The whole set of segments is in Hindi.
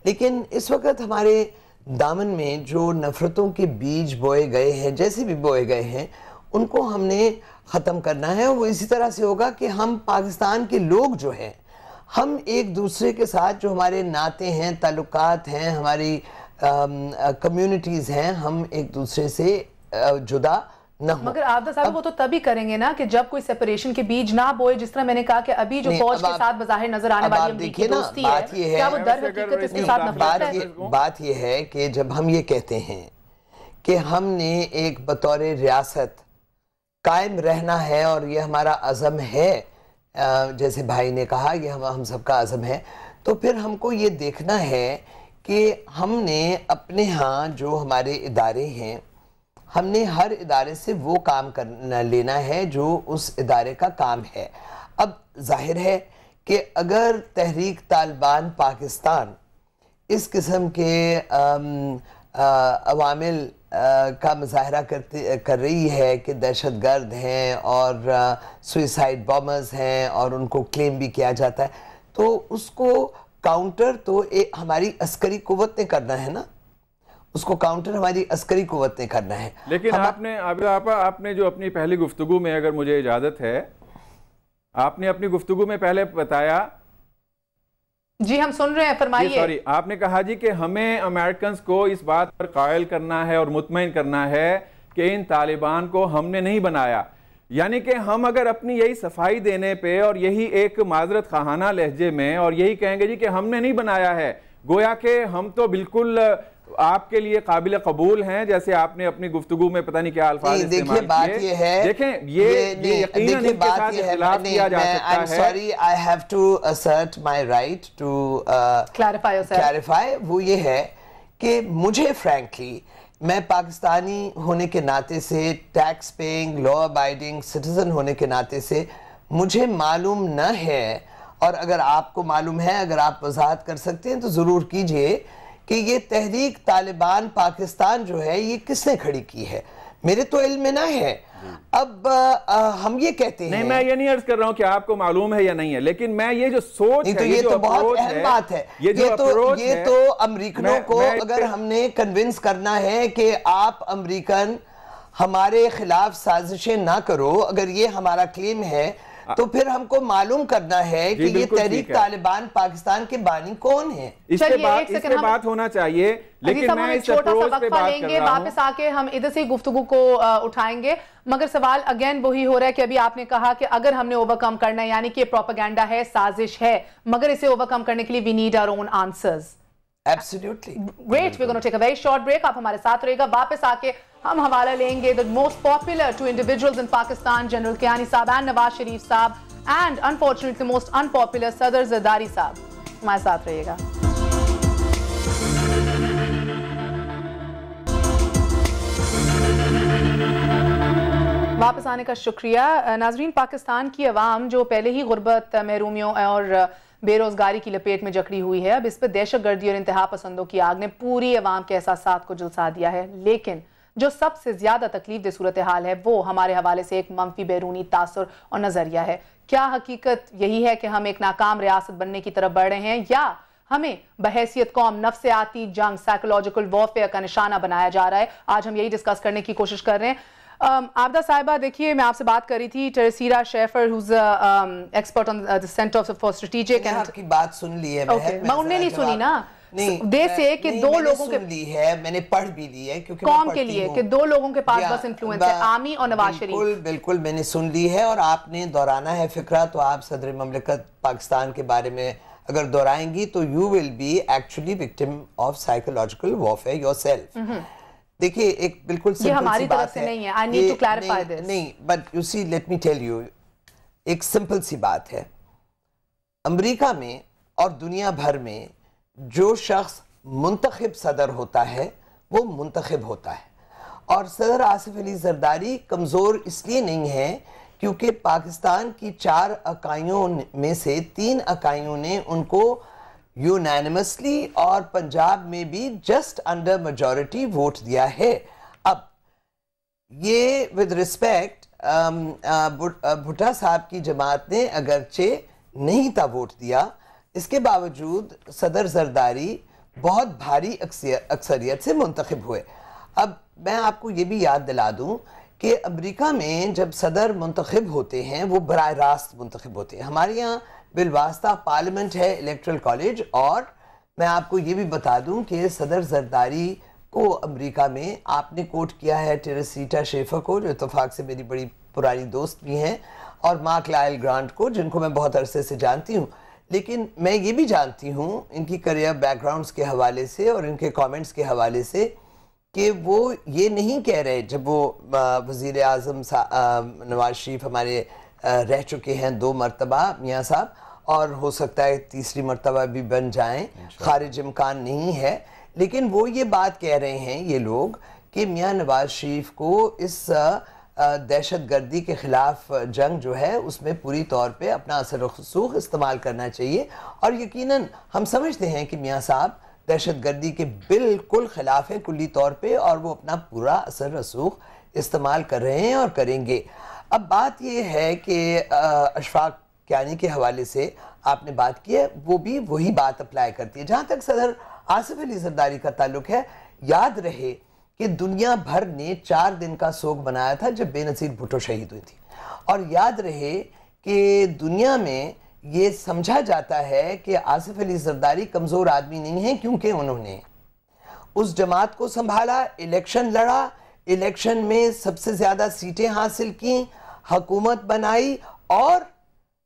लेकिन इस वक्त हमारे दामन में जो नफ़रतों के बीज बोए गए हैं, जैसे भी बोए गए हैं, उनको हमने ख़त्म करना है। वो इसी तरह से होगा कि हम पाकिस्तान के लोग जो हैं, हम एक दूसरे के साथ जो हमारे नाते हैं, ताल्लुकात हैं, हमारी कम्युनिटीज़ हैं, हम एक दूसरे से जुदा न हो। मगर आबदा साहब वो तो तभी करेंगे ना कि जब कोई सेपरेशन के बीज ना बोए। जिस तरह मैंने कहा कि अभी जो फौज के साथ बाहर नजर आने वाली अमेरिकी दोस्ती है, क्या वो दर हकीकत इसके साथ नफरत है? बात ये है कि जब हम ये कहते हैं कि हमने एक बतौर रियासत कायम रहना है और ये हमारा अज़म है, जैसे भाई ने कहा ये हम सबका अज़म है, तो फिर हमको ये देखना है कि हमने अपने यहाँ जो हमारे इदारे हैं, हमने हर इदारे से वो काम करना लेना है जो उस इदारे का काम है। अब जाहिर है कि अगर तहरीक तालिबान पाकिस्तान इस किस्म के अवामिल का मुजाहरा कर रही है कि दहशतगर्द हैं और सुइसाइड बॉम्बर्स हैं और उनको क्लेम भी किया जाता है, तो उसको काउंटर तो हमारी अस्करी कुव्वत ने करना है ना, उसको काउंटर हमारी अस्करी कुव्वत ने करना है। लेकिन आपने जो अपनी पहली गुफ्तगू में, अगर मुझे इजाजत है, आपने अपनी गुफ्तगू में पहले बताया, जी हम सुन रहे हैं, फरमाइए। सॉरी, आपने कहा जी कि हमें अमेरिकन को इस बात पर कायल करना है और मुतमईन करना है कि इन तालिबान को हमने नहीं बनाया। यानी कि हम अगर अपनी यही सफाई देने पे और यही एक माजरत खाना लहजे में और यही कहेंगे जी कि हमने नहीं बनाया है, गोया कि हम तो बिल्कुल आपके लिए काबिल कबूल हैं, जैसे आपने अपनी गुफ्तगू में पता नहीं क्या अल्फाज इस्तेमाल किए। बात ये है, देखें ये यकीनन इनके साथ इख्तिलाफ किया जा सकता है। Sorry, I have to assert my right to clarify. वो ये है कि मुझे फ्रैंकली, मैं पाकिस्तानी होने के नाते से, tax paying law abiding citizen होने के नाते से मुझे मालूम न है, और अगर आपको मालूम है, अगर आप वजाहत कर सकते हैं तो ज़रूर कीजिए कि ये तहरीक तालिबान पाकिस्तान जो है ये किसने खड़ी की है। मेरे तो इल्म में ना है। अब हम ये कहते हैं, नहीं, मैं ये नहीं अर्ज कर रहा हूं कि आपको मालूम है या नहीं है, लेकिन मैं ये जो सोच है, तो ये तो बहुत अहम बात है। ये तो अमरीकनों को अगर हमने कन्विंस करना है कि आप अमरीकन हमारे खिलाफ साजिशें ना करो, अगर ये हमारा क्लेम है, तो फिर हमको मालूम करना है कि ये तहरीक तालिबान पाकिस्तान के बानी कौन है। इस पे बात होना चाहिए, लेकिन मैं इस छोटा सा पे वक्फा लेंगे, वापस आके हम इधर से गुफ्तगू को उठाएंगे। मगर सवाल अगेन वही हो रहा है कि अभी आपने कहा कि अगर हमने ओवरकम करना है, यानी कि प्रोपेगेंडा है, साजिश है, मगर इसे ओवरकम करने के लिए we need our own answers. Absolutely. Great. We're going to take a very short break. आप हमारे साथ रहेगा। वापस आके हम हवाला लेंगे the most popular two individuals in Pakistan, General Kiani साहब and Nawaz Sharif साहब, and unfortunately the most unpopular Sadr Zardari साहब। हमारे साथ रहिएगा। वापस आने का शुक्रिया। नाजरीन, पाकिस्तान की अवाम जो पहले ही गुर्बत, महरूमियों और बेरोजगारी की लपेट में जकड़ी हुई है, अब इस पर दहशतगर्दी और इंतहा पसंदों की आग ने पूरी अवाम के एहसासात को झुलसा दिया है। लेकिन जो सबसे ज्यादा तकलीफ दे सूरत हाल है वो हमारे हवाले से एक मंफी बैरूनी तासुर और नजरिया है। क्या हकीकत यही है कि हम एक नाकाम रियासत बनने की तरफ बढ़ रहे हैं, या हमें बहैसियत कौम नफ्सियाती जंग, साइकोलॉजिकल वॉरफेयर का निशाना बनाया जा रहा है? आज हम यही डिस्कस करने की कोशिश कर रहे हैं। आबदा साहिबा, देखिए, मैं आपसे बात कर रही थी, Teresita Schaffer who's expert on the centre for strategic and आपकी बात सुन ली है। मैं उन्हें नहीं सुनी ना, दे से कि दो लोगों के ली है, मैंने पढ़ भी ली है, क्योंकि कौम के लिए कि दो लोगों के पास बस इन्फ्लुएंस है, आमी और नवाज शरीफ। बिल्कुल मैंने सुन ली है, और आपने दोहराना है फिक्रा, तो आप सदर ममलिकत पाकिस्तान के बारे में अगर दोहराएंगी तो you will be actually victim of psychological warfare yourself. देखिए, एक बिल्कुल सिंपल सी बात है, नहीं है, I need to clarify this. नहीं, but you see, let me tell you, एक सिंपल सी बात है। अमेरिका में और दुनिया भर में जो शख्स मुंतखब सदर होता है वो मुंतखब होता है, और सदर आसिफ अली जरदारी कमज़ोर इसलिए नहीं है क्योंकि पाकिस्तान की 4 इकाइयों में से 3 इकाइयों ने उनको यूनानिमसली और पंजाब में भी जस्ट अंडर मेजॉरिटी वोट दिया है। अब ये विद रिस्पेक्ट, भुट्टा साहब की जमात ने अगरचे नहीं था वोट दिया, इसके बावजूद सदर जरदारी बहुत भारी अक्सरियत से मुंतखब हुए। अब मैं आपको ये भी याद दिला दूं कि अमेरिका में जब सदर मुंतखब होते हैं वो बराह रास्त मुंतखब होते हैं। हमारे यहाँ बिलवास्ता पार्लियामेंट है, इलेक्ट्रल कॉलेज। और मैं आपको ये भी बता दूं कि सदर जरदारी को अमेरिका में आपने कोट किया है टेरेसीटा शेफर को, जो इत्तेफाक से मेरी बड़ी पुरानी दोस्त भी हैं, और मार्क लायल ग्रांट को, जिनको मैं बहुत अरसे से जानती हूँ। लेकिन मैं ये भी जानती हूँ इनकी करियर बैकग्राउंड्स के हवाले से और इनके कमेंट्स के हवाले से कि वो ये नहीं कह रहे, जब वो वज़ीर आज़म नवाज शरीफ हमारे रह चुके हैं 2 मरतबा मियाँ साहब, और हो सकता है तीसरी मरतबा भी बन जाएं, खारिज इम्कान नहीं है। लेकिन वो ये बात कह रहे हैं ये लोग कि मियाँ नवाज शरीफ को इस दहशत गर्दी के ख़िलाफ़ जंग जो है उसमें पूरी तौर पे अपना असर रसूख इस्तेमाल करना चाहिए। और यकीनन हम समझते हैं कि मियाँ साहब दहशत गर्दी के बिल्कुल ख़िलाफ़ हैं कुल्ली तौर पे, और वो अपना पूरा असर रसूख इस्तेमाल कर रहे हैं और करेंगे। अब बात ये है कि अशफाक कियानी के हवाले से आपने बात की है, वो भी वही बात अप्लाई करती है। जहाँ तक सदर आसिफ अली जरदारी का ताल्लुक है, याद रहे कि दुनिया भर ने 4 दिन का सोग मनाया था जब बेनज़ीर भुट्टो शहीद हुई थी। और याद रहे कि दुनिया में ये समझा जाता है कि आसिफ अली जरदारी कमज़ोर आदमी नहीं है, क्योंकि उन्होंने उस जमात को संभाला, इलेक्शन लड़ा, इलेक्शन में सबसे ज़्यादा सीटें हासिल की, हुकूमत बनाई, और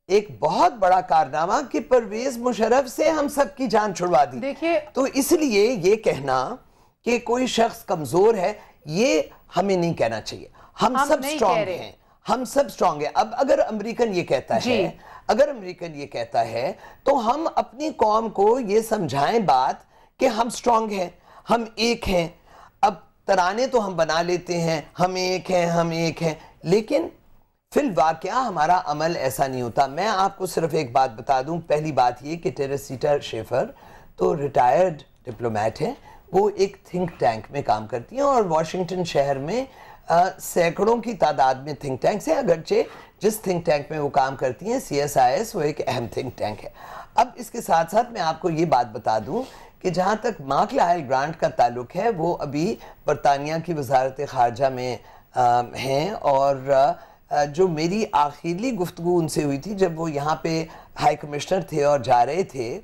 एक बहुत बड़ा कारनामा कि परवेज मुशर्रफ से हम सब की जान छुड़वा दी। देखिए, तो इसलिए ये कहना कि कोई शख्स कमजोर है, ये हमें नहीं कहना चाहिए। हम सब स्ट्रांग हैं, हम सब स्ट्रांग हैं। अब अगर अमेरिकन ये कहता है, अगर अमेरिकन ये कहता है, तो हम अपनी कौम को ये समझाएं बात कि हम स्ट्रांग हैं, हम एक हैं। अब तराने तो हम बना लेते हैं, हम एक हैं, हम एक हैं, लेकिन फिल वाकया हमारा अमल ऐसा नहीं होता। मैं आपको सिर्फ एक बात बता दूं। पहली बात ये कि टेरेसीटा शेफर तो रिटायर्ड डिप्लोमेट है, वो एक थिंक टैंक में काम करती हैं, और वॉशिंगटन शहर में सैकड़ों की तादाद में थिंक टैंक्स हैं। अगरचे जिस थिंक टैंक में वो काम करती हैं CSIS, वो एक अहम थिंक टैंक है। अब इसके साथ साथ मैं आपको ये बात बता दूं कि जहाँ तक मार्क लायल ग्रांट का ताल्लुक है, वो अभी बरतानिया की वजारत खारजा में हैं, और जो मेरी आखिरी गुफ्तगू उनसे हुई थी जब वो यहाँ पे हाई कमिश्नर थे और जा रहे थे,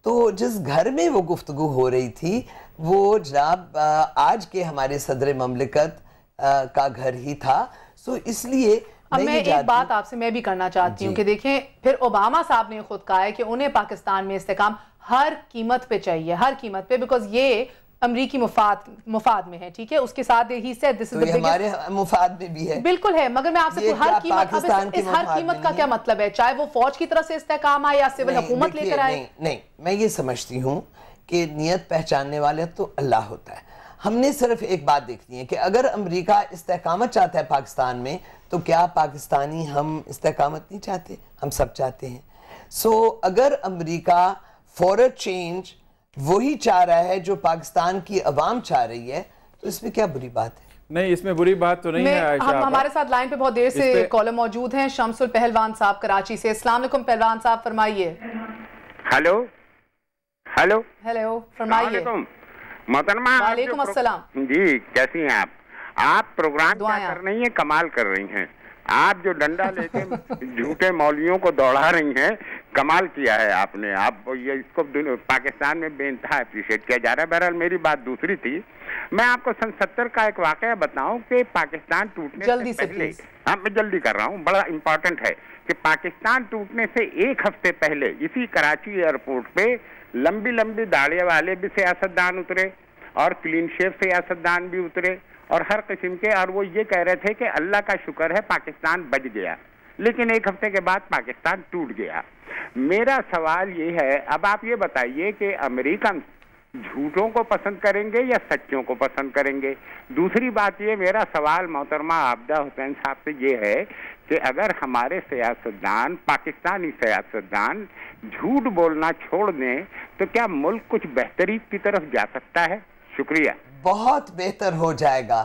तो जिस घर में वो गुफ्तगू हो रही थी वो जनाब आज के हमारे सदर ममलिकत का घर ही था। सो इसलिए अब मैं एक बात आपसे मैं भी करना चाहती हूँ कि देखें, फिर ओबामा साहब ने खुद कहा है कि उन्हें पाकिस्तान में इस्तेकाम हर कीमत पे चाहिए, हर कीमत पे, बिकॉज ये अमरीकी मुफाद में है, ठीक है। उसके साथ ही से दिस इज द बिगेस्ट, हमारे मुफाद में भी है, बिल्कुल है, मगर मैं आपसे हर कीमत, अब इस हर कीमत का क्या मतलब है? चाहे वो फौज की तरफ से इस्तेकाम आए या सिविल हुकूमत लेकर आए। नहीं, मैं ये समझती हूँ कि नियत पहचानने वाले तो अल्लाह होता है। हमने सिर्फ एक बात देखनी है कि अगर अमेरिका इस्तेकामत चाहता है पाकिस्तान में, तो क्या पाकिस्तानी हम इस्तेकामत नहीं चाहते? हम सब चाहते हैं। सो अगर अमेरिका फॉर अ चेंज वही चाह रहा है जो पाकिस्तान की अवाम चाह रही है, तो इसमें क्या बुरी बात है? नहीं, इसमें बुरी बात तो नहीं है। हम हमारे साथ लाइन पे बहुत देर से कॉलर मौजूद हैं, शम्सुल पहलवान साहब कराची से। अस्सलाम वालेकुम पहलवान साहब, फरमाइए। हेलो हेलो हेलो, फरमाइए। मोहतरमा, वालेकुम अस्सलाम जी, कैसी हैं आप? आप प्रोग्राम क्या कर रही हैं? कमाल कर रही हैं आप। जो डंडा लेके झूठे मौलवियों को दौड़ा रही हैं, कमाल किया है आपने। आप ये इसको पाकिस्तान में बेइंतहा अप्रिशिएट किया जा रहा है। बहरहाल मेरी बात दूसरी थी। मैं आपको सन 70 का एक वाकया बताऊं कि पाकिस्तान टूटने से पहले, हाँ मैं जल्दी कर रहा हूँ, बड़ा इंपॉर्टेंट है कि पाकिस्तान टूटने से 1 हफ्ते पहले इसी कराची एयरपोर्ट पे लंबी लंबी दाढ़ियां वाले भी सियासतदान उतरे और क्लीन शेव सियासतदान भी उतरे और हर किस्म के, और वो ये कह रहे थे कि अल्लाह का शुक्र है पाकिस्तान बच गया। लेकिन 1 हफ्ते के बाद पाकिस्तान टूट गया। मेरा सवाल ये है, अब आप ये बताइए कि अमेरिकन झूठों को पसंद करेंगे या सच्चों को पसंद करेंगे? दूसरी बात ये, मेरा सवाल मोहतरमा आबदा हुसैन साहब से ये है कि अगर हमारे सियासतदान, पाकिस्तानी सियासतदान झूठ बोलना छोड़ दें तो क्या मुल्क कुछ बेहतरी की तरफ जा सकता है? शुक्रिया। बहुत बेहतर हो जाएगा।